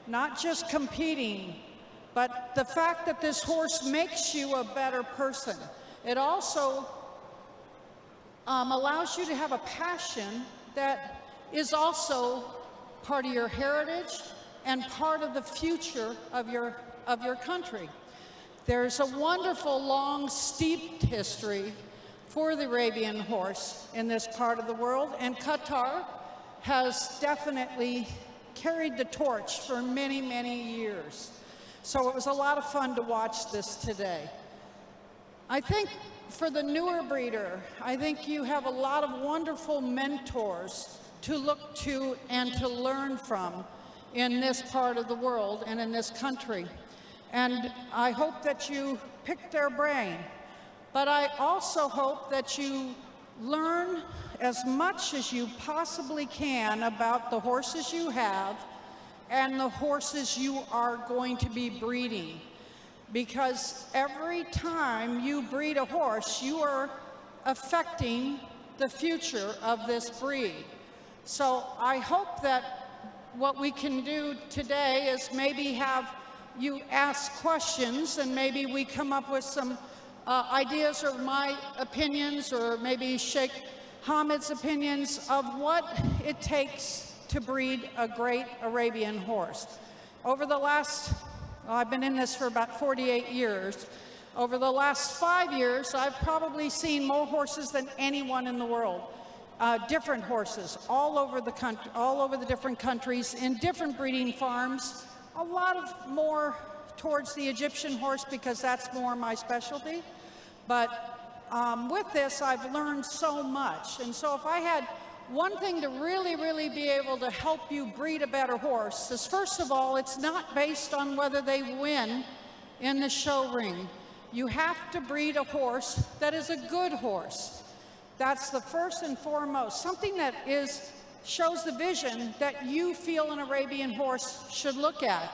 not just competing, but the fact that this horse makes you a better person. It also allows you to have a passion that is also part of your heritage and part of the future of your country. There's a wonderful, long, steeped history for the Arabian horse in this part of the world, and Qatar has definitely carried the torch for many, many years. So it was a lot of fun to watch this today. I think for the newer breeder, I think you have a lot of wonderful mentors to look to and to learn from in this part of the world and in this country. And I hope that you pick their brain. But I also hope that you learn as much as you possibly can about the horses you have and the horses you are going to be breeding. Because every time you breed a horse, you are affecting the future of this breed. So I hope that what we can do today is maybe have you ask questions, and maybe we come up with some ideas or my opinions, or maybe Sheikh Hamid's opinions of what it takes to breed a great Arabian horse. Over the last, I've been in this for about 48 years. Over the last 5 years, I've probably seen more horses than anyone in the world. Different horses all over the country, all over the different countries, in different breeding farms. A lot of more towards the Egyptian horse because that's more my specialty. But with this, I've learned so much. And so if I had one thing to really, really be able to help you breed a better horse is, first of all, it's not based on whether they win in the show ring. You have to breed a horse that is a good horse. That's the first and foremost, something that shows the vision that you feel an Arabian horse should look at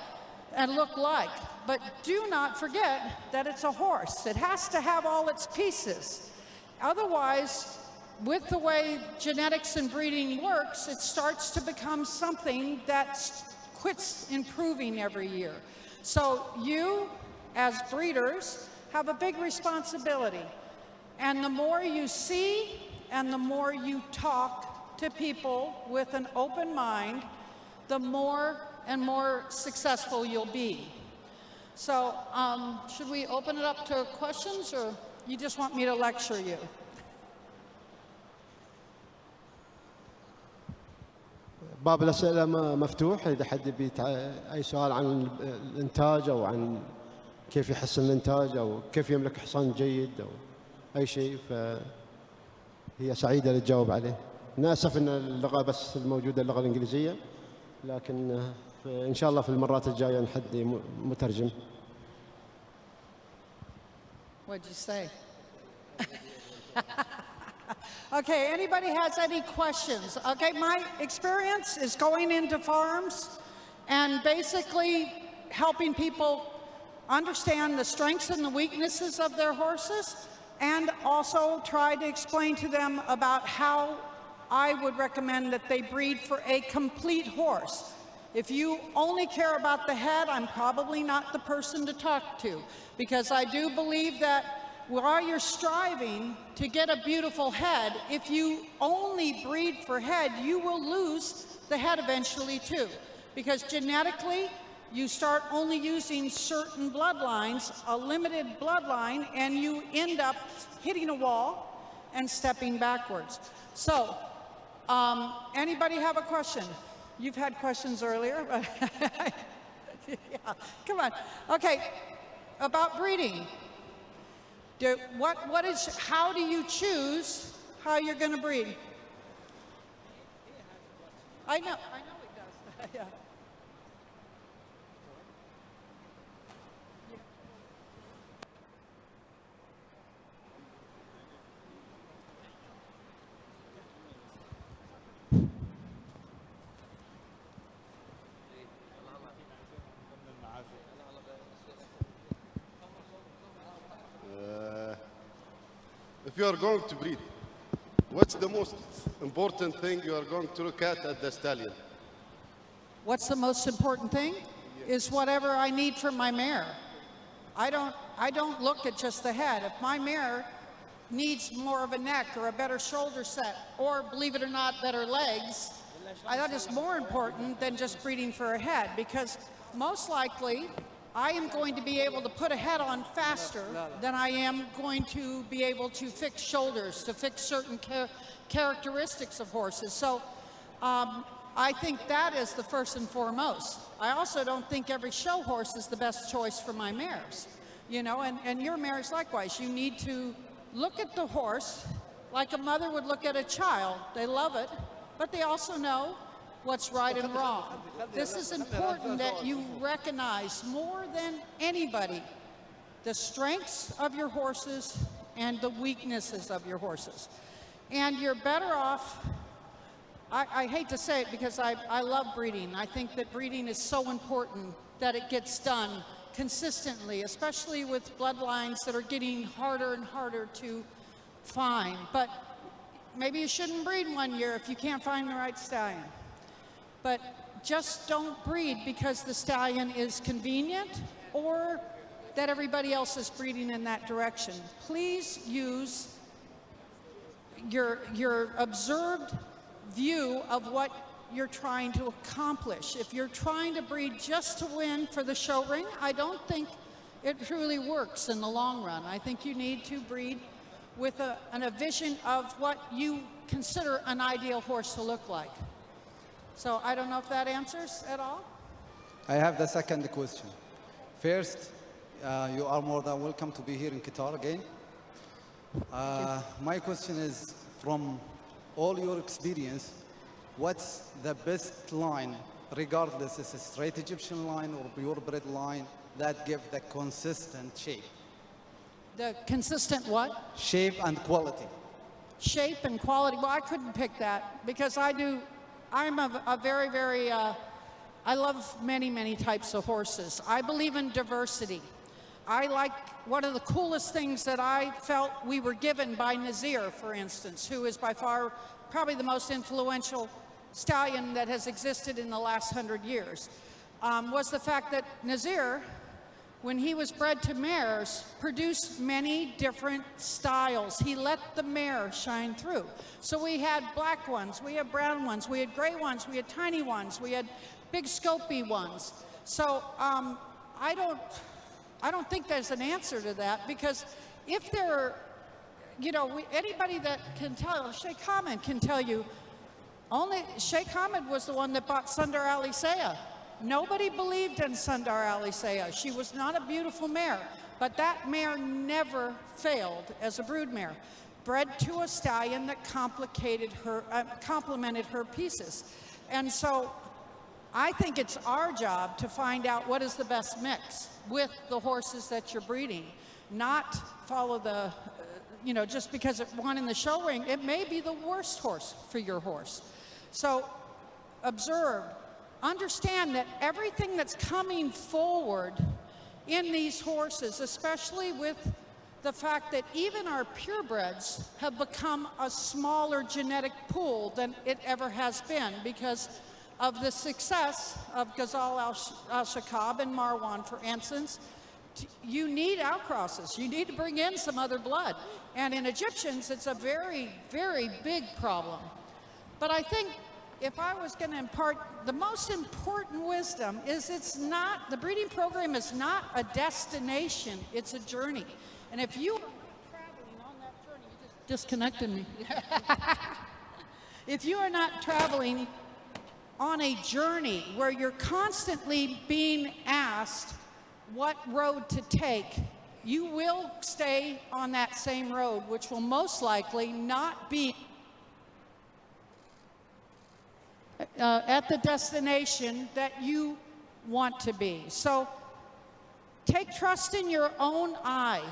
and look like. But do not forget that it's a horse. It has to have all its pieces. Otherwise, with the way genetics and breeding works, it starts to become something that quits improving every year. So you, as breeders, have a big responsibility. And the more you see and the more you talk to people with an open mind, the more and more successful you'll be. So should we open it up to questions, or you just want me to lecture you? باب الأسئلة مفتوح إذا حد يبي أي سؤال عن الإنتاج أو عن كيف يحسن الإنتاج أو كيف يملك حصان جيد أو أي شيء، فهي سعيدة للجواب عليه. نأسف أن اللغة بس الموجودة اللغة الإنجليزية، لكن إن شاء الله في المرات الجاية نحدي مترجم. What'd you say? Okay, anybody has any questions? Okay, my experience is going into farms and basically helping people understand the strengths and the weaknesses of their horses, and also try to explain to them about how I would recommend that they breed for a complete horse. If you only care about the head, I'm probably not the person to talk to, because I do believe that while you're striving to get a beautiful head, if you only breed for head, you will lose the head eventually too, because genetically you start only using certain bloodlines, a limited bloodline, and you end up hitting a wall and stepping backwards. So anybody have a question? You've had questions earlier, but yeah, come on. Okay, about breeding. How do you choose how you're going to breed? I know it does. Yeah. If you are going to breed, what's the most important thing you are going to look at the stallion? What's the most important thing? is whatever I need for my mare. I don't look at just the head. If my mare needs more of a neck or a better shoulder set, or believe it or not, better legs, that is more important than just breeding for a head, because most likely I am going to be able to put a head on faster than I am going to be able to fix shoulders, to fix certain characteristics of horses. So I think that is the first and foremost. I also don't think every show horse is the best choice for my mares, you know, and your mares likewise. You need to look at the horse like a mother would look at a child. They love it, but they also know what's right and wrong. This is important that you recognize more than anybody the strengths of your horses and the weaknesses of your horses. And you're better off, I hate to say it because I love breeding. I think that breeding is so important that it gets done consistently, especially with bloodlines that are getting harder and harder to find. But maybe you shouldn't breed one year if you can't find the right stallion. But just don't breed because the stallion is convenient or that everybody else is breeding in that direction. Please use your observed view of what you're trying to accomplish. If you're trying to breed just to win for the show ring, I don't think it truly works in the long run. I think you need to breed with a vision of what you consider an ideal horse to look like. So I don't know if that answers at all. I have the second question. First, you are more than welcome to be here in Qatar again. My question is, from all your experience, what's the best line, regardless it's a straight Egyptian line or purebred line, that give the consistent shape? The consistent what? Shape and quality. Shape and quality. Well, I couldn't pick that because I'm a very, very, I love many, many types of horses. I believe in diversity. I like, one of the coolest things that I felt we were given by Nazir, for instance, who is by far probably the most influential stallion that has existed in the last 100 years, was the fact that Nazir, when he was bred to mares, produced many different styles. He let the mare shine through. So we had black ones, we had brown ones, we had gray ones, we had tiny ones, we had big scopy ones. So I don't think there's an answer to that, because if there are, you know, anybody that can tell, Sheikh Hamid can tell you, only Sheikh Hamid was the one that bought Sundar Ali Saya. Nobody believed in Sundar Ali Saya. She was not a beautiful mare, but that mare never failed as a brood mare, bred to a stallion that complemented her pieces. And so I think it's our job to find out what is the best mix with the horses that you're breeding, not follow the, you know, just because it won in the show ring, it may be the worst horse for your horse. So observe, understand that everything that's coming forward in these horses, especially with the fact that even our purebreds have become a smaller genetic pool than it ever has been because of the success of Ghazal al-Shaqab and Marwan, for instance. You need outcrosses. You need to bring in some other blood. And in Egyptians, it's a very, very big problem. But I think if I was going to impart the most important wisdom is it's not, the breeding program is not a destination, it's a journey. And if you are not traveling on that journey, you just disconnected me. If you are not traveling on a journey where you're constantly being asked what road to take, you will stay on that same road, which will most likely not be at the destination that you want to be. So take trust in your own eye.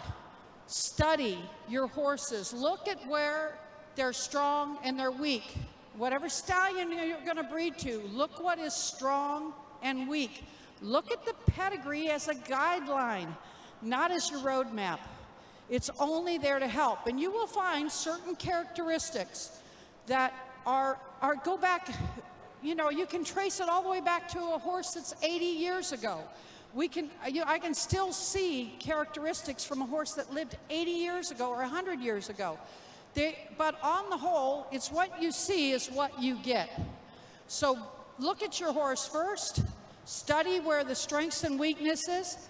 Study your horses. Look at where they're strong and they're weak. Whatever stallion you're going to breed to, look what is strong and weak. Look at the pedigree as a guideline, not as your roadmap. It's only there to help. And you will find certain characteristics that go back you know, you can trace it all the way back to a horse that's 80 years ago. I can still see characteristics from a horse that lived 80 years ago or 100 years ago. But on the whole, it's what you see is what you get. So look at your horse first, study where the strengths and weaknesses,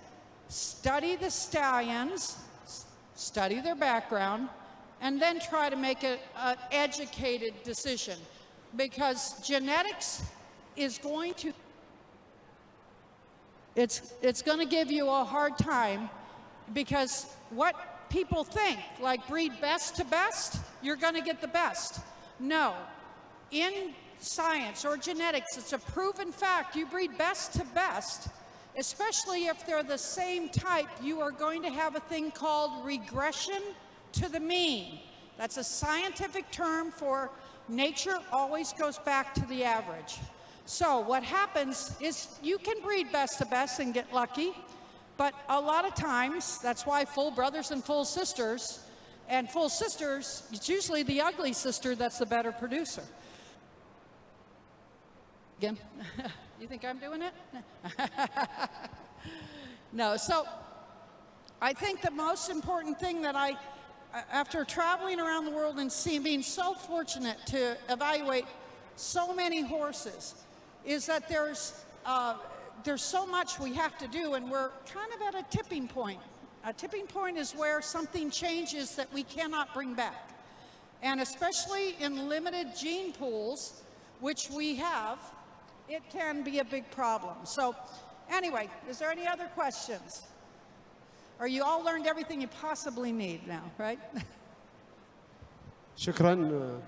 study the stallions, study their background, and then try to make an educated decision. Because genetics is going to, it's going to give you a hard time, because what people think, like breed best to best, you're going to get the best. No. In science or genetics, it's a proven fact. You breed best to best, especially if they're the same type, you are going to have a thing called regression to the mean. That's a scientific term for nature always goes back to the average. So what happens is you can breed best to best and get lucky, but a lot of times, that's why full brothers and full sisters, it's usually the ugly sister that's the better producer. Again, you think I'm doing it? No, so I think the most important thing that after traveling around the world and being so fortunate to evaluate so many horses, is that there's so much we have to do, and we're kind of at a tipping point. A tipping point is where something changes that we cannot bring back. And especially in limited gene pools, which we have, it can be a big problem. So anyway, is there any other questions? Or you all learned everything you possibly need now, right? شكرا.